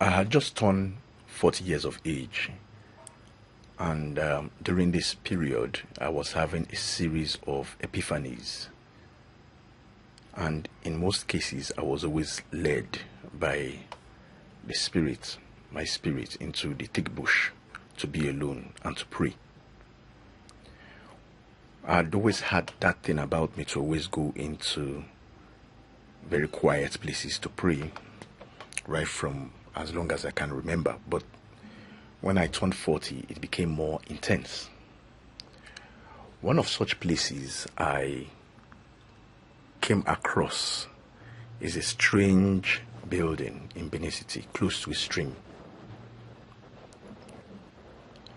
I had just turned 40 years of age, and during this period, I was having a series of epiphanies. And in most cases, I was always led by the spirit, my spirit, into the thick bush to be alone and to pray. I'd always had that thing about me to always go into very quiet places to pray, right from as long as I can remember. But when I turned 40, it became more intense. One of such places I came across is a strange building in Benin City, close to a stream.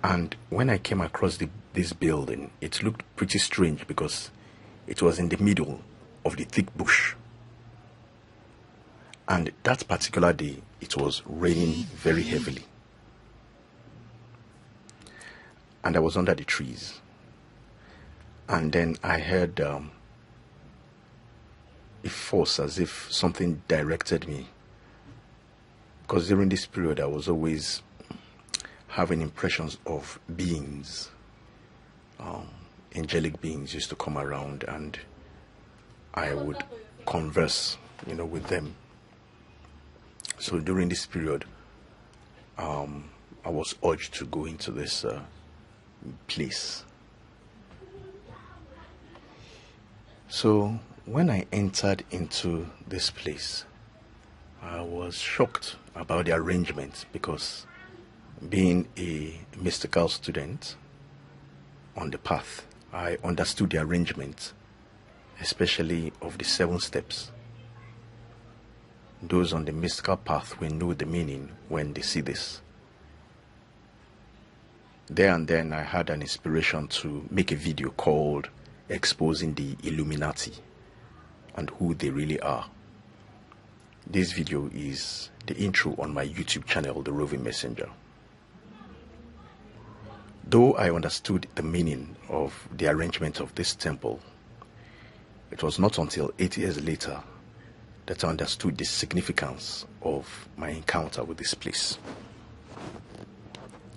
And when I came across this building, it looked pretty strange because it was in the middle of the thick bush. And that particular day, it was raining very heavily. And I was under the trees. And then I heard a force, as if something directed me. Because during this period, I was always having impressions of beings. Angelic beings used to come around, and I would converse, with them. So during this period, I was urged to go into this place. So when I entered into this place, I was shocked about the arrangement, because being a mystical student on the path, I understood the arrangement, especially of the 7 steps. Those on the mystical path will know the meaning when they see this. There and then I had an inspiration to make a video called Exposing the Illuminati and Who They Really Are. This video is the intro on my YouTube channel, The Roving Messenger. Though I understood the meaning of the arrangement of this temple, it was not until 8 years later that I understood the significance of my encounter with this place.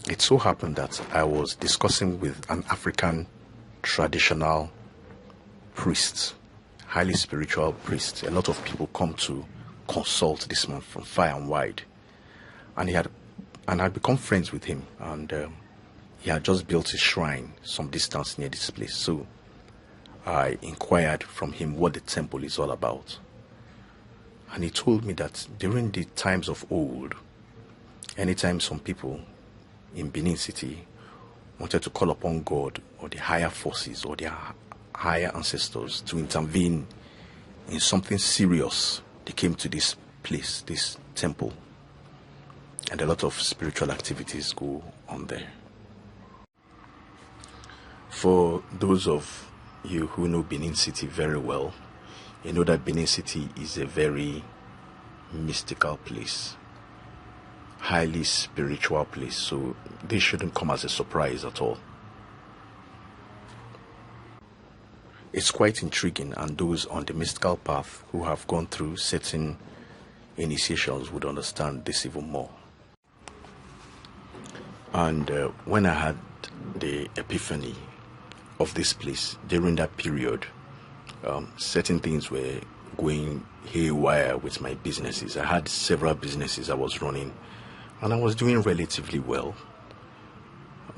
It so happened that I was discussing with an African traditional priest, highly spiritual priest. A lot of people come to consult this man from far and wide. And I'd become friends with him, and he had just built a shrine some distance near this place. So I inquired from him what the temple is all about. And he told me that during the times of old, anytime some people in Benin City wanted to call upon God or the higher forces or their higher ancestors to intervene in something serious, they came to this place, this temple. And a lot of spiritual activities go on there. For those of you who know Benin City very well, you know that Benin City is a very mystical place, highly spiritual place, so this shouldn't come as a surprise at all. It's quite intriguing, and those on the mystical path who have gone through certain initiations would understand this even more. And when I had the epiphany of this place during that period, certain things were going haywire with my businesses. I had several businesses I was running, and I was doing relatively well.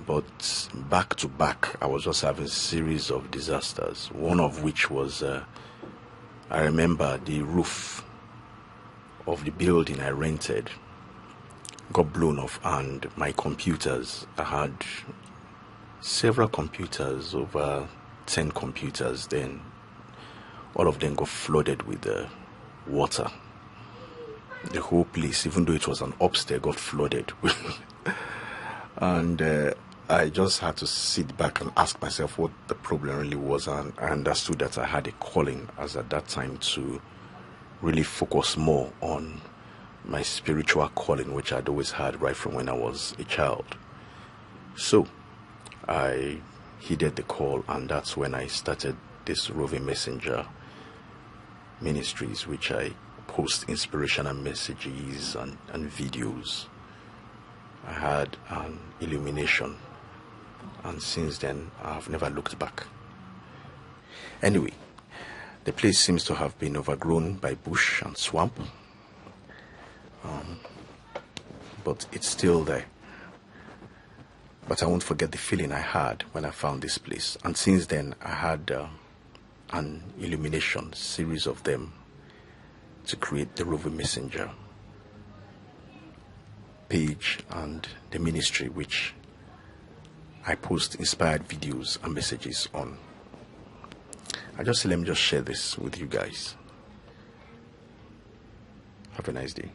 But back to back, I was just having a series of disasters. One of which was, I remember the roof of the building I rented got blown off, and my computers, I had several computers, over 10 computers then. All of them got flooded with water. The whole place, even though it was an upstairs, got flooded. And I just had to sit back and ask myself what the problem really was. And I understood that I had a calling as at that time to really focus more on my spiritual calling, which I'd always had right from when I was a child. So I heeded the call, and that's when I started this Roving Messenger Ministries, which I post inspirational messages and videos. I had an illumination, and since then I've never looked back. Anyway, the place seems to have been overgrown by bush and swamp, but it's still there. But I won't forget the feeling I had when I found this place. And since then, I had an illumination, series of them, to create the Roving Messenger page and the ministry, which I post inspired videos and messages on. Let me just share this with you guys. Have a nice day.